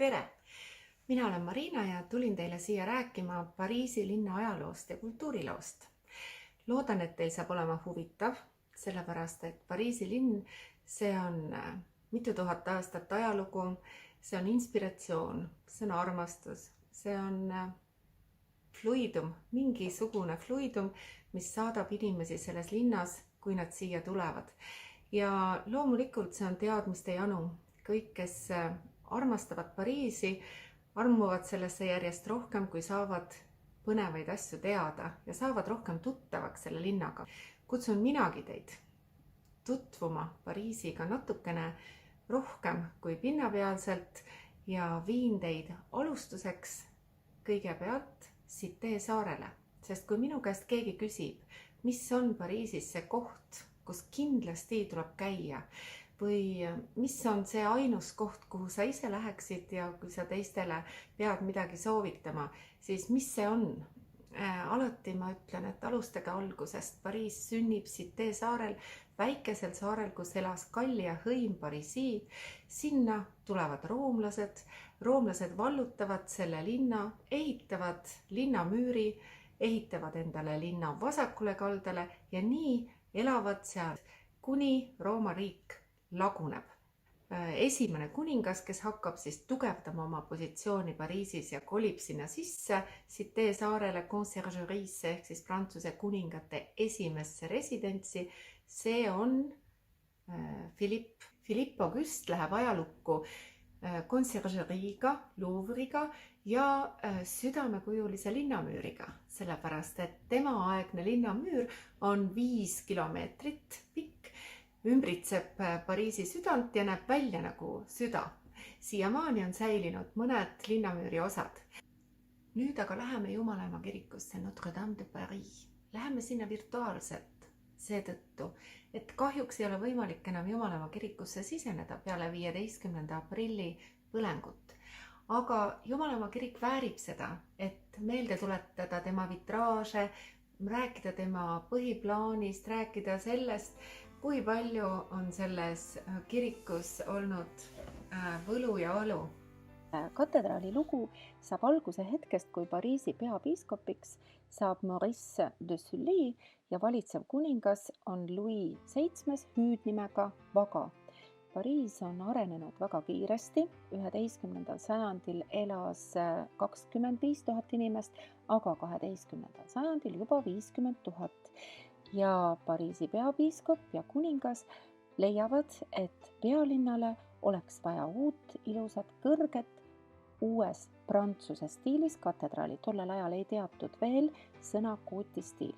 Tere! Mina olen Marina ja tulin teile siia rääkima Pariisi linna ajaloost ja kultuuriloost. Loodan, et teil saab olema huvitav, sellepärast et Pariisi linn, see on mitu tuhat aastat ajalugu, see on inspiratsioon, see on armastus, see on fluidum, mingisugune fluidum, mis saadab inimesi selles linnas, kui nad siia tulevad. Ja loomulikult see on teadmiste janu. Kõik, kes armastavad Pariisi, armuvad sellesse järjest rohkem, kui saavad põnevaid asju teada ja saavad rohkem tuttavaks selle linnaga. Kutsun minagi teid tutvuma Pariisiga natukene rohkem kui pinnapealselt ja viin teid alustuseks kõigepealt Cité saarele, sest kui minu käest keegi küsib, mis on Pariisis see koht, kus kindlasti tuleb käia, või mis on see ainus koht, kuhu sa ise läheksid ja kui sa teistele pead midagi soovitama, siis mis see on? Alati ma ütlen, et alustage algusest. Pariis sünnib Cité saarel, väikesel saarel, kus elas Gallia hõim Pariisi. Sinna tulevad roomlased. Roomlased vallutavad selle linna, ehitavad linnamüüri, ehitavad endale linna vasakule kaldale ja nii elavad seal, kuni Rooma riik laguneb. Esimene kuningas, kes hakkab siis tugevdama oma positsiooni Pariisis ja kolib sinna sisse Cité saarele Conciergerisse ehk siis Prantsuse kuningate esimesse residentsi, see on Philippe Auguste läheb ajalukku Conciergeriga, Louvriga ja südamekujulise linnamüüriga, sellepärast et tema aegne linnamüür on 5 kilomeetrit pikk, ümbritseb Pariisi südant ja näeb välja nagu süda. Siiamaani on säilinud mõned linnamüüri osad. Nüüd aga läheme Jumalaema kirikusse Notre Dame de Paris. Läheme sinna virtuaalselt seetõttu, et kahjuks ei ole võimalik enam Jumalaema kirikusse siseneda peale 15. aprilli põlengut. Aga Jumalaema kirik väärib seda, et meelde tuletada tema vitraaže, rääkida tema põhiplaanist, rääkida sellest, kui palju on selles kirikus olnud võlu ja valu. Katedraali lugu saab alguse hetkest, kui Pariisi peapiiskopiks saab Maurice de Sully ja valitsev kuningas on Louis VII hüüdnimega Vaga. Pariis on arenenud väga kiiresti, 11. sajandil elas 25 000 inimest, aga 12. sajandil juba 50 000. Ja Pariisi peapiiskop ja kuningas leiavad, et pealinnale oleks vaja uut ilusat kõrget uues prantsuse stiilis katedraali. Tollel ajal ei teatud veel sõna goothistiil.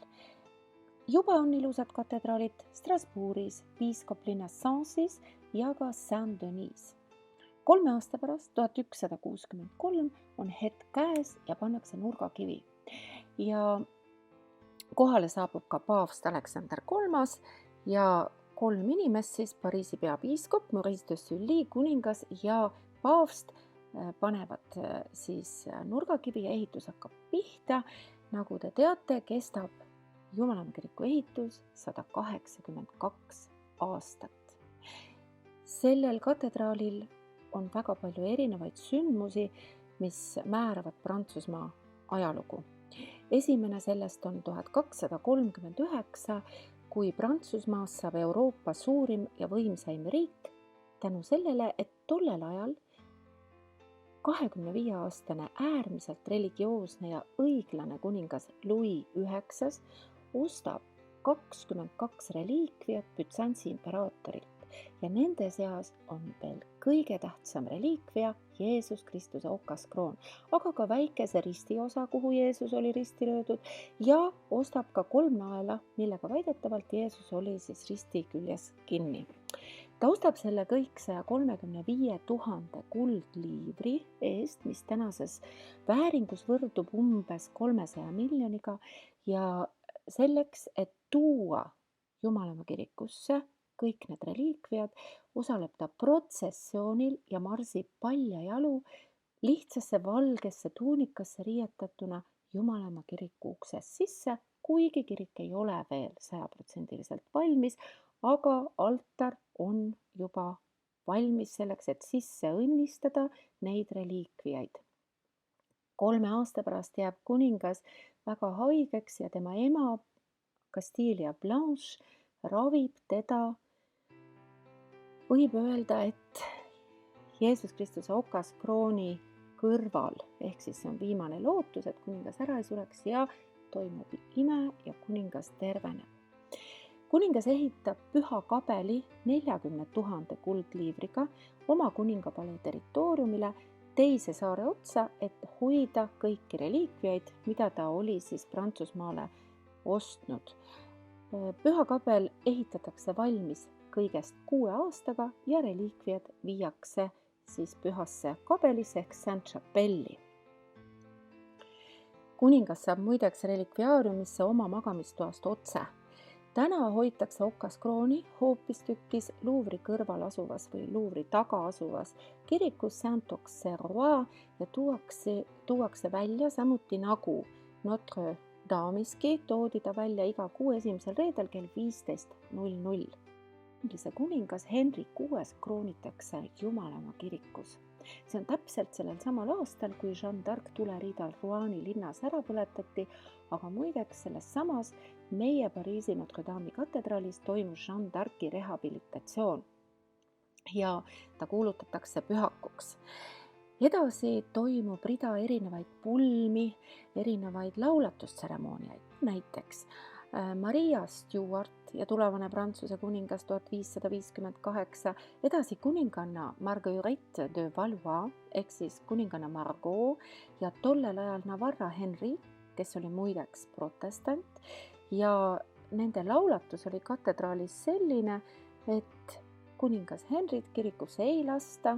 Juba on ilusad katedraalid Strasbourgis, piiskoplinnas Sensis ja ka Saint-Denis. 3 aasta pärast, 1163, on hetk käes ja pannakse nurgakivi. Ja kohale saabub ka paavst Aleksander III ja 3 inimest siis, Pariisi peapiiskop, Maurice de Sully, kuningas ja paavst panevad siis nurgakivi ja ehitus hakkab pihta. Nagu te teate, kestab Jumalaema kiriku ehitus 182 aastat. Sellel katedraalil on väga palju erinevaid sündmusi, mis määravad Prantsusmaa ajalugu. Esimene sellest on 1239, kui Prantsusmaast saab Euroopa suurim ja võimsaim riik tänu sellele, et tollel ajal 25-aastane äärmiselt religioosne ja õiglane kuningas Louis IX ostab 22 reliikviat Bütsantsi imperaatorilt ja nende seas on veel kõige tähtsam reliikvia Jeesus Kristuse okaskroon, aga ka väikese ristiosa, kuhu Jeesus oli risti löödud ja ostab ka 3 naela, millega väidetavalt Jeesus oli siis risti küljes kinni. Ta ostab selle kõik 135 000 kuldliivri eest, mis tänases vääringus võrdub umbes 300 miljoniga ja selleks, et tuua Jumalaema kirikusse kõik need reliikviad, osaleb ta protsessioonil ja marsib paljajalu lihtsasse valgesse tuunikasse riietatuna Jumalaema kiriku uksest sisse, kuigi kirik ei ole veel 100% valmis, aga altar on juba valmis selleks, et sisse õnnistada neid reliikviaid. 3 aasta pärast jääb kuningas väga haigeks ja tema ema Castilla Blanche ravib teda. Võib öelda, et Jeesus Kristuse okaskrooni kõrval, ehk siis see on viimane lootus, et kuningas ära ei sureks ja toimub ime ja kuningas terveneb. Kuningas ehitab püha kabeli 40 000 kuldliivriga oma kuningapalee territooriumile teise saare otsa, et hoida kõiki reliikviaid, mida ta oli siis Prantsusmaale ostnud. Püha kabel ehitatakse valmis kõigest 6 aastaga ja reliikviad viiakse siis pühasse kabelisse ehk Saint-Chapelle'i. Kuningas saab muideks relikviaariumisse oma magamistoast otse. Täna hoitakse okaskrooni hoopistükkis Louvre'i kõrval asuvas või Louvre'i taga asuvas kirikus Saint-Auxerrois ja tuuakse välja samuti nagu Notre Dame'iski, toodi ta välja iga kuu esimesel reedel kell 15:00. Inglise kuningas Henry VI kroonitakse Jumalamaa kirikus. See on täpselt sellel samal aastal, kui Jeanne d'Arc tuleriidal Rouen linnas ära põletati, aga muideks selles samas meie Pariisi Notre Dame'i katedraalis toimus Jeanne d'Arci rehabilitatsioon ja ta kuulutatakse pühakuks. Edasi toimub rida erinevaid pulmi, erinevaid laulatustseremooniaid, näiteks Maria Stuart ja tulevane Prantsuse kuningas 1558, edasi kuninganna Marguerite de Valois ehk siis kuninganna Margot ja tollel ajal Navarra Henri, kes oli muideks protestant, ja nende laulatus oli katedraalis selline, et kuningas Henrit kirikusse ei lasta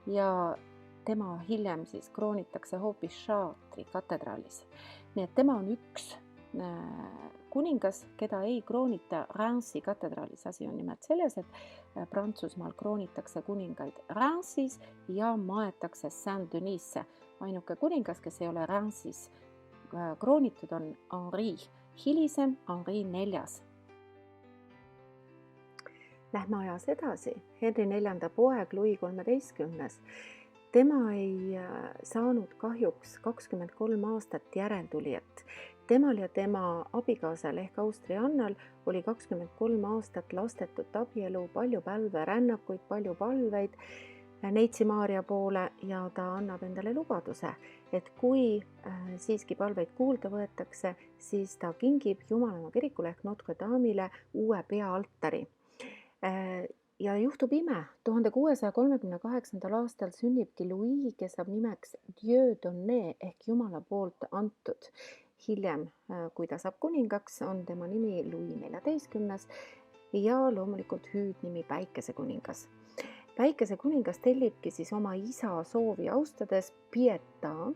ja tema hiljem siis kroonitakse hoopis Chartre'i katedraalis. Nii et tema on üks kuningas, keda ei kroonita Reims katedraalis. Asi on nimelt selles, et Prantsusmaal kroonitakse kuningaid Reims ja maetakse Saint-Denis'e. Ainuke kuningas, kes ei ole Reims kroonitud, on Henri, hilisem Henri IV. Lähme ajas edasi. Henri IV poeg Louis XIII. Tema ei saanud kahjuks 23 aastat järeltulijat. Temal ja tema abikaasal ehk Austriannal oli 23 aastat lastetut abielu, palju pälverännakuid, palju palveid Neitsi Maarja poole ja ta annab endale lubaduse, et kui siiski palveid kuulda võetakse, siis ta kingib Jumalamaa kirikule ehk Notre Dame'ile uue peaaltari. Ja juhtub ime. 1638. aastal sünnibki Louis, kes saab nimeks Dieu donné ehk Jumala poolt antud. Hiljem, kui ta saab kuningaks, on tema nimi Louis XIV ja loomulikult hüüdnimi Päikesekuningas. Päikesekuningas tellibki siis oma isa soovi austades Pietà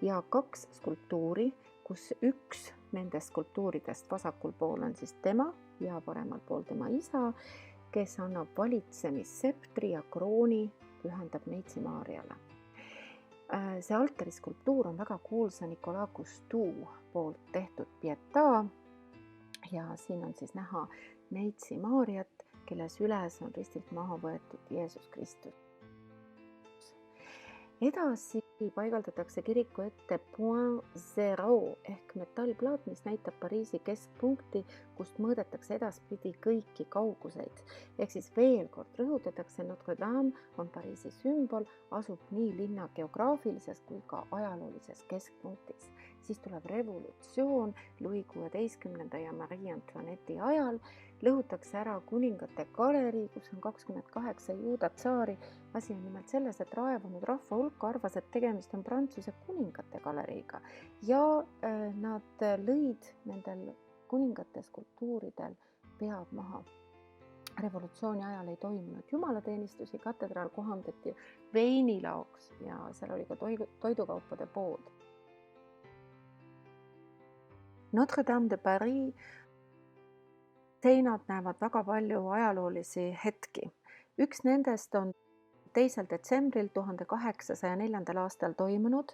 ja 2 skulptuuri, kus üks nendest skulptuuridest vasakul pool on siis tema ja paremal pool tema isa, kes annab valitsemisseptri ja krooni, pühendab Neitsi Maarjale. See altariskulptuur on väga kuulsa Nicolas Cousteau poolt tehtud Pietà ja siin on siis näha Neitsi Maarjat, kelle süles on ristilt maha võetud Jeesus Kristus. Edasi paigaldatakse kiriku ette point zero ehk metallplaat, mis näitab Pariisi keskpunkti, kust mõõdetakse edaspidi kõiki kauguseid. Ehk siis veel kord rõhutatakse, Notre Dame on Pariisi sümbol, asub nii linna geograafilises kui ka ajaloolises keskpunktis. Siis tuleb revolutsioon Louis XVI ja Marie Antoinette'i ajal, lõhutakse ära kuningate galerii, kus on 28 juuda tsaari. Asi on nimelt selles, et raevunud rahva hulk arvas, et tegemist on Prantsuse kuningate galeriiga ja nad lõid nendel kuningate skulptuuridel pead maha. Revolutsiooni ajal ei toimunud jumalateenistusi, katedraal kohandati veinilaoks ja seal oli ka toidukaupade pood. Notre Dame de Paris seinad näevad väga palju ajaloolisi hetki. Üks nendest on 2. detsembril 1804. aastal toimunud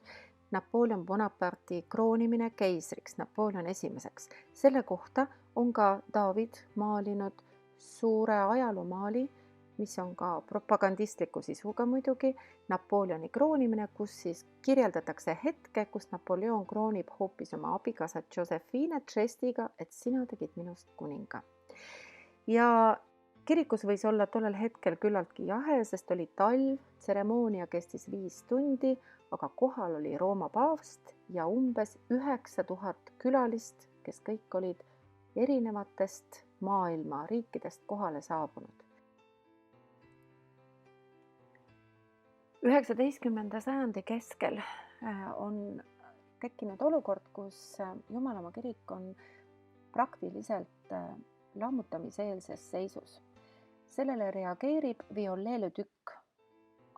Napoleon Bonaparte'i kroonimine keisriks, Napoleon esimeseks. Selle kohta on ka David maalinud suure ajaloomaali mis on ka propagandistliku sisuga muidugi, Napoleoni kroonimine, kus siis kirjeldatakse hetke, kus Napoleon kroonib hoopis oma abikaasat Josephinet žestiga, et sina tegid minust kuninga. Ja kirikus võis olla tollel hetkel küllaltki jahe, sest oli talv, tseremoonia kestis 5 tundi, aga kohal oli Rooma paavst ja umbes 9000 külalist, kes kõik olid erinevatest maailma riikidest kohale saabunud. 19. sajandi keskel on tekkinud olukord, kus Jumalamaa kirik on praktiliselt lammutamiseelses seisus. Sellele reageerib Viollet-le-Duc,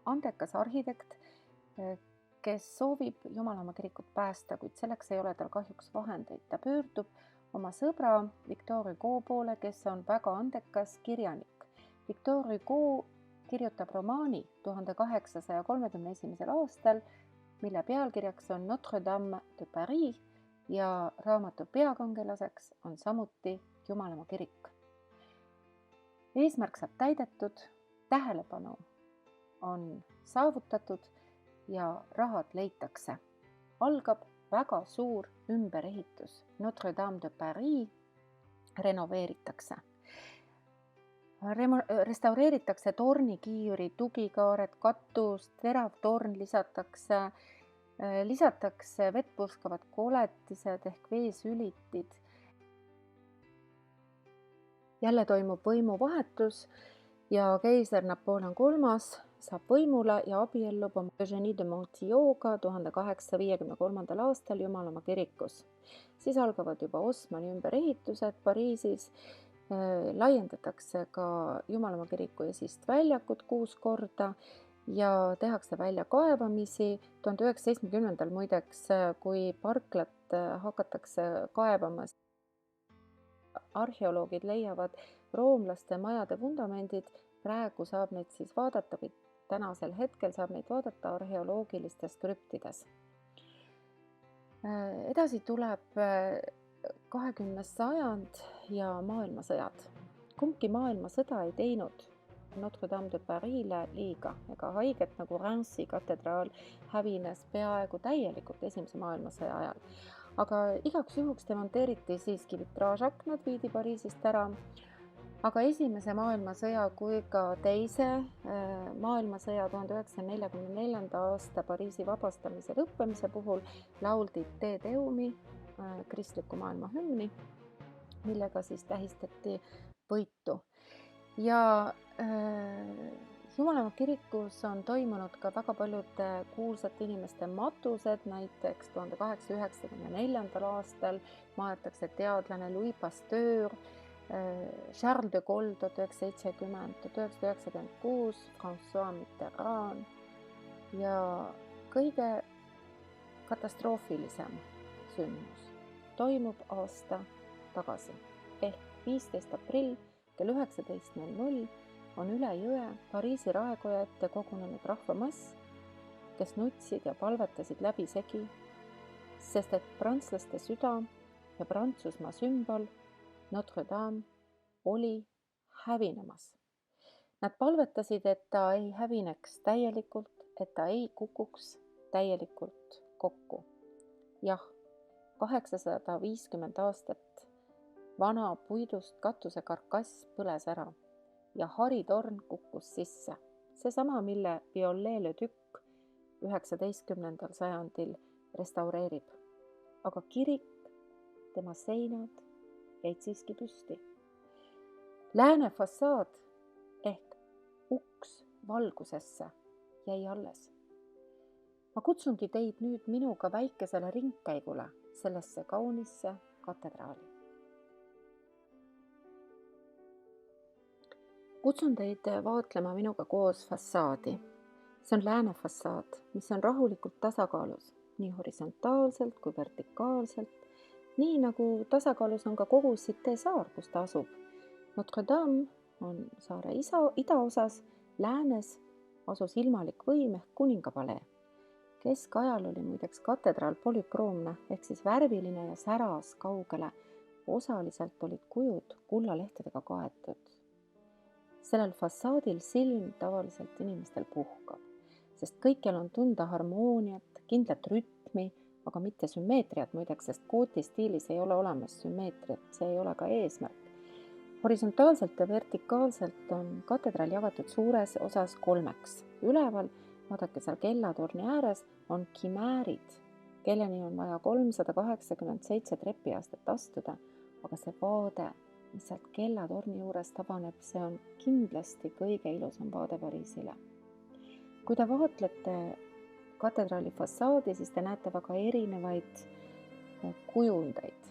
andekas arhitekt, kes soovib Jumalamaa kirikut päästa, kuid selleks ei ole tal kahjuks vahendeid. Ta pöördub oma sõbra Victor Hugo poole, kes on väga andekas kirjanik. Victor Hugo kirjutab romaani 1831. aastal, mille pealkirjaks on Notre Dame de Paris ja raamatu peakangelaseks on samuti Jumalamaa kirik. Eesmärk saab täidetud, tähelepanu on saavutatud ja rahad leitakse. Algab väga suur ümberehitus. Notre Dame de Paris renoveeritakse. Restaureeritakse tornikiiuri, tugikaared, katus, terav torn lisatakse vett purskavad koletised ehk veesülitid. Jälle toimub võimuvahetus ja keiser Napoleon III saab võimule ja abiellub oma Eugénie de Montillot'ga 1853. aastal Jumalamaa kirikus. Siis algavad juba Osmani ümberehitused Pariisis, laiendatakse ka Jumalamaa kiriku esist väljakut 6 korda ja tehakse väljakaevamisi. 1970. muideks, kui parklat hakatakse kaevama, arheoloogid leiavad roomlaste majade vundamendid. Praegu saab neid siis vaadata, või tänasel hetkel saab neid vaadata arheoloogilistes krüptides. Edasi tuleb 20. sajand ja maailmasõjad. Kumbki maailmasõda ei teinud Notre Dame de Paris'le liiga ega haiget, nagu Reims katedraal hävines peaaegu täielikult Esimese maailmasõja ajal. Aga igaks juhuks demonteeriti siiski vitraažaknad, viidi Pariisist ära. Aga Esimese maailmasõja kui ka Teise maailmasõja 1944. aasta Pariisi vabastamise lõppemise puhul lauldi Te Deumi, kristliku maailma hümni, millega siis tähistati võitu. Ja Jumalamaa kirikus on toimunud ka väga paljude kuulsate inimeste matused, näiteks 1894. aastal maetakse teadlane Louis Pasteur, Charles de Gaulle 1970, 1996 François Mitterrand ja kõige katastroofilisem sündmus toimub aasta tagasi ehk 15. aprill kell 19.00 on üle jõe Pariisi raekoja ette kogunenud rahvamass, kes nutsid ja palvetasid läbisegi, sest et prantslaste süda ja Prantsusmaa sümbol Notre Dame oli hävinemas. Nad palvetasid, et ta ei hävineks täielikult, et ta ei kukuks täielikult kokku. Jah, 850 aastat vana puidust katuse karkass põles ära ja haritorn kukkus sisse. Seesama, mille Viollet-le-Duc 19. sajandil restaureerib. Aga kirik, tema seinad jäid siiski püsti. Lääne fassaad ehk uks valgusesse jäi alles. Ma kutsungi teid nüüd minuga väikesele ringkäigule sellesse kaunisse katedraali. Kutsun teid vaatlema minuga koos fassaadi. See on lääne fassaad, mis on rahulikult tasakaalus, nii horisontaalselt kui vertikaalselt, nii nagu tasakaalus on ka kogu Cité saar, kus ta asub. Notre Dame on saare idaosas, läänes asus ilmalik võim ehk kuningapalee. Keskajal oli muideks katedraal polükroomne ehk siis värviline ja säras kaugele. Osaliselt olid kujud kullalehtedega kaetud. sellel fassaadil silm tavaliselt inimestel puhkab, sest kõikjal on tunda harmooniat, kindlat rütmi, aga mitte sümmeetriat muideks, sest gooti stiilis ei ole olemas sümmeetriat, see ei ole ka eesmärk. Horisontaalselt ja vertikaalselt on katedraal jagatud suures osas 3. Üleval, vaadake seal kellatorni ääres, on kimäärid, kelleni on vaja 387 trepiastet astuda, aga see vaade, mis sealt kellatorni juures tabaneb, see on kindlasti kõige ilusam vaade Pariisile. Kui te vaatlete katedraali fassaadi, siis te näete väga erinevaid kujundeid.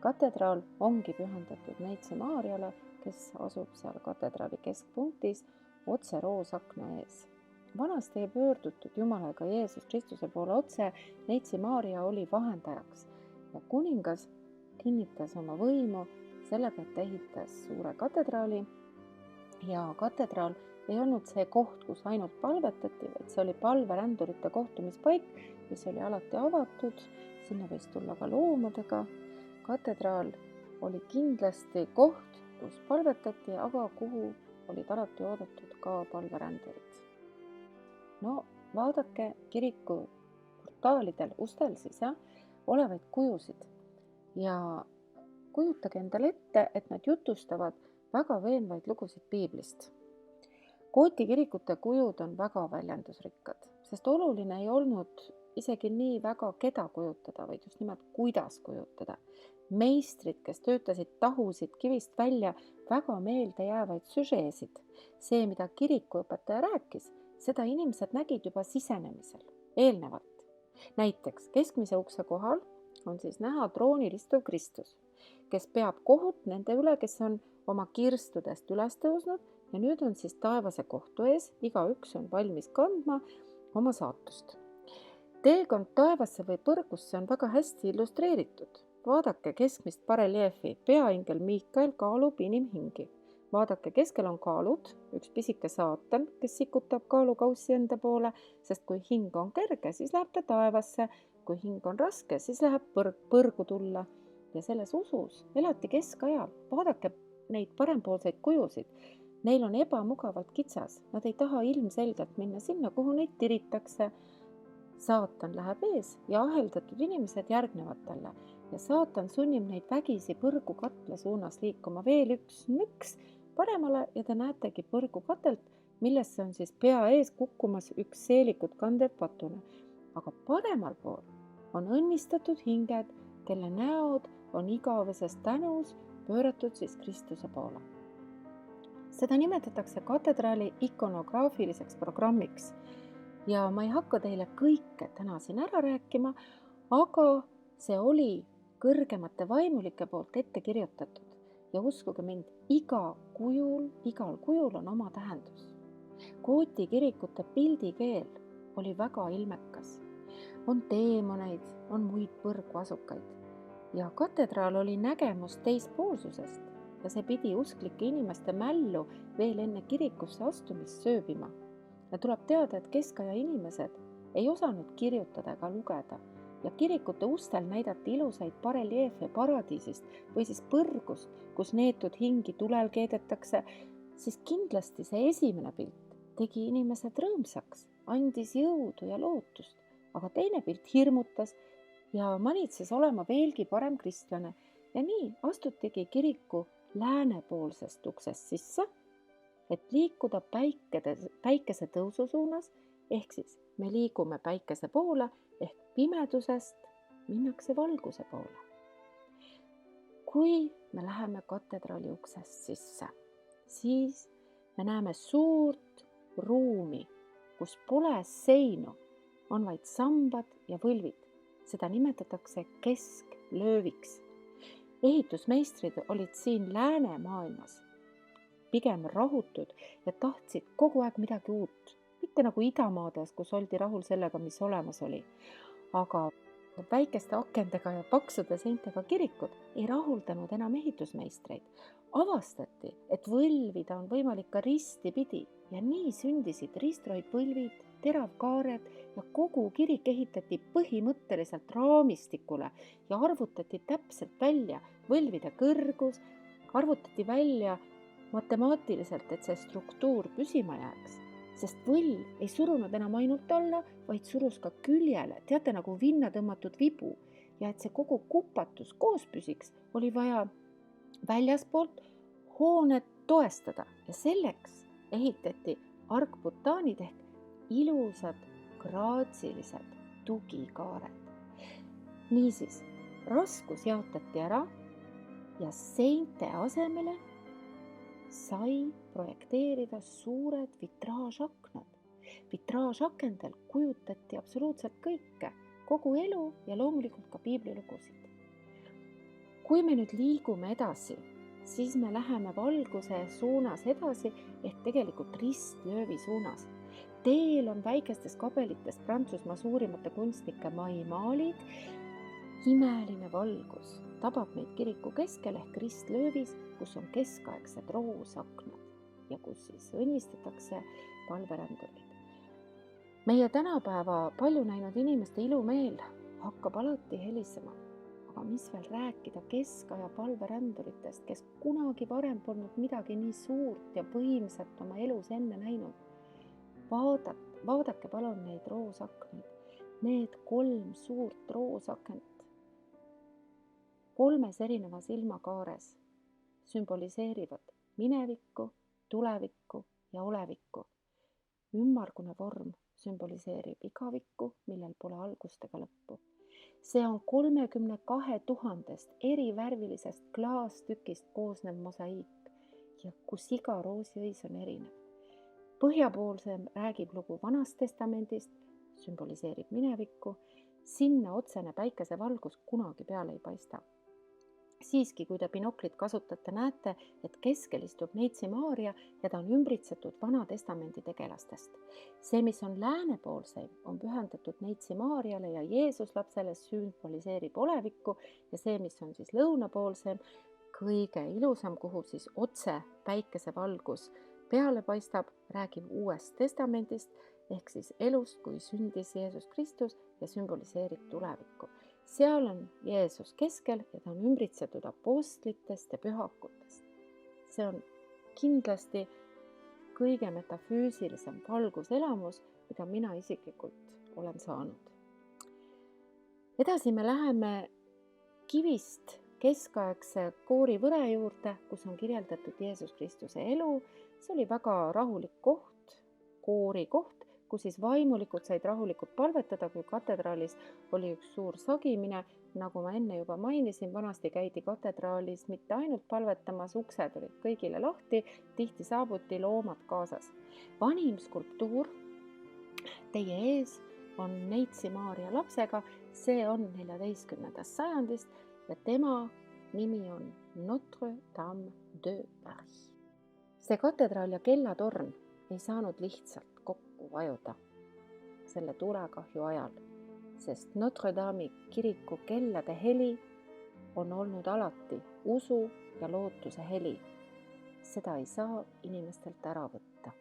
Katedraal ongi pühendatud Neitsi Maarjale, kes asub seal katedraali keskpunktis otse roosakna ees. Vanasti ei pöördutud Jumala ega Jeesus Kristuse poole otse, Neitsi Maarja oli vahendajaks ja kuningas kinnitas oma võimu sellega, et ehitas suure katedraali ja katedraal ei olnud see koht, kus ainult palvetati, vaid see oli palverändurite kohtumispaik, mis oli alati avatud, sinna võis tulla ka loomadega. Katedraal oli kindlasti koht, kus palvetati, aga kuhu olid alati oodatud ka palverändurid. No vaadake kiriku portaalidel, ustel siis olevaid kujusid ja kujutage endale ette, et nad jutustavad väga veenvaid lugusid piiblist. Gooti kirikute kujud on väga väljendusrikkad, sest oluline ei olnud isegi nii väga keda kujutada, vaid just nimelt kuidas kujutada. Meistrid, kes töötasid tahusid kivist välja väga meelde jäävaid süžeesid. See, mida kirikuõpetaja rääkis, seda inimesed nägid juba sisenemisel, eelnevalt. Näiteks keskmise ukse kohal on siis näha troonil istuv Kristus, kes peab kohut nende üle, kes on oma kirstudest üles tõusnud ja nüüd on siis taevase kohtu ees, igaüks on valmis kandma oma saatust. Teekond taevasse või põrgusse on väga hästi illustreeritud. Vaadake keskmist bareljeefi, peaingel Miikael kaalub inimhingi. Vaadake, keskel on kaalud, üks pisike saatan, kes sikutab kaalukaussi enda poole, sest kui hing on kerge, siis läheb ta taevasse, kui hing on raske, siis läheb põrgu tulla. Ja selles usus elati keskajal. Vaadake neid parempoolseid kujusid. Neil on ebamugavalt kitsas, nad ei taha ilmselgelt minna sinna, kuhu neid tiritakse. Saatan läheb ees ja aheldatud inimesed järgnevad talle ja saatan sunnib neid vägisi põrgu katla suunas liikuma. Veel üks nõks paremale ja te näetegi põrgu katelt, millesse on siis pea ees kukkumas üks seelikut kandev patune. Aga paremal pool on õnnistatud hinged, kelle näod on igaveses tänus pööratud siis Kristuse poole. Seda nimetatakse katedraali ikonograafiliseks programmiks. Ja ma ei hakka teile kõike täna siin ära rääkima, aga see oli kõrgemate vaimulike poolt ette kirjutatud. Ja uskuge mind, igal kujul on oma tähendus. Gooti kirikute pildikeel oli väga ilmekas. On teemoneid, on muid põrguasukaid. Ja katedraal oli nägemus teispoolsusest ja see pidi usklike inimeste mällu veel enne kirikusse astumist sööbima. Ja tuleb teada, et keskaja inimesed ei osanud kirjutada ega lugeda ja kirikute ustel näidati ilusaid bareljeefe paradiisist või siis põrgust, kus neetud hingi tulel keedetakse, siis kindlasti see esimene pilt tegi inimesed rõõmsaks, andis jõudu ja lootust, aga teine pilt hirmutas ja manitses olema veelgi parem kristlane ja nii astutigi kiriku läänepoolsest uksest sisse, et liikuda päikese tõusu suunas, ehk siis me liigume päikese poole, ehk pimedusest minnakse valguse poole. Kui me läheme katedraali uksest sisse, siis me näeme suurt ruumi, kus pole seinu, on vaid sambad ja võlvid. Seda nimetatakse kesklööviks. Ehitusmeistrid olid siin läänemaailmas pigem rahutud ja tahtsid kogu aeg midagi uut. Mitte nagu idamaades, kus oldi rahul sellega, mis olemas oli. Aga väikeste akendega ja paksude seintega kirikud ei rahuldanud enam ehitusmeistreid. Avastati, et võlvida on võimalik ka ristipidi ja nii sündisid ristroid võlvid, teravkaared ja kogu kirik ehitati põhimõtteliselt raamistikule ja arvutati täpselt välja võlvide kõrgus, arvutati välja matemaatiliselt, et see struktuur püsima jääks, sest võll ei surunud enam ainult alla, vaid surus ka küljele, teate, nagu vinna tõmmatud vibu. Ja et see kogu kupatus koos püsiks, oli vaja väljaspoolt hoonet toestada ja selleks ehitati argputaanid ehk ilusad graatsilised tugikaared. Niisiis, raskus jaotati ära ja seinte asemele sai projekteerida suured vitraažaknad. Vitraažakendel kujutati absoluutselt kõike, kogu elu ja loomulikult ka piiblilugusid. Kui me nüüd liigume edasi, siis me läheme valguse suunas edasi ehk tegelikult ristlöövi suunas. Teel on väikestest kabelitest Prantsusmaa suurimate kunstnike maimaalid. Imeline valgus tabab meid kiriku keskel ehk ristlöövis, kus on keskaegsed roosaknad ja kus siis õnnistatakse palverändureid. Meie tänapäeva palju näinud inimeste ilumeel hakkab alati helisema. Aga mis veel rääkida keskaja palveränduritest, kes kunagi varem polnud midagi nii suurt ja võimsat oma elus enne näinud. Vaadake palun neid roosakneid. Need 3 suurt roosakent 3 erinevas ilmakaares sümboliseerivad minevikku, tulevikku ja olevikku. Ümmargune vorm sümboliseerib igavikku, millel pole algust ega lõppu. See on 32 000 erivärvilisest klaastükist koosnev mosaiik ja kus iga roosiõis on erinev. Põhjapoolsem räägib lugu Vanast Testamendist, sümboliseerib minevikku, sinna otsene päikesevalgus kunagi peale ei paista. Siiski, kui te binoklit kasutate, näete, et keskel istub Neitsi Maarja ja ta on ümbritsetud Vana Testamendi tegelastest. See, mis on läänepoolseim, on pühendatud Neitsi Maarjale ja Jeesuslapsele, sümboliseerib olevikku ja see, mis on siis lõunapoolseim, kõige ilusam, kuhu siis otse päikesevalgus peale paistab, räägib Uuest Testamendist ehk siis elust, kui sündis Jeesus Kristus ja sümboliseerib tulevikku. Seal on Jeesus keskel ja ta on ümbritsetud apostlitest ja pühakutest. See on kindlasti kõige metafüüsilisem valguselamus, mida mina isiklikult olen saanud. Edasi me läheme kivist keskaegse koorivõre juurde, kus on kirjeldatud Jeesus Kristuse elu. See oli väga rahulik koht, koorikoht, kus siis vaimulikud said rahulikult palvetada, kui katedraalis oli üks suur sagimine. Nagu ma enne juba mainisin, vanasti käidi katedraalis mitte ainult palvetamas, uksed olid kõigile lahti, tihti saabuti loomad kaasas. Vanim skulptuur teie ees on Neitsi Maarja lapsega, see on 14. sajandist ja tema nimi on Notre Dame de Paris. See katedraal ja kellatorn ei saanud lihtsalt kokku vajuda selle tulekahju ajal, sest Notre Dame'i kiriku kellade heli on olnud alati usu ja lootuse heli. Seda ei saa inimestelt ära võtta.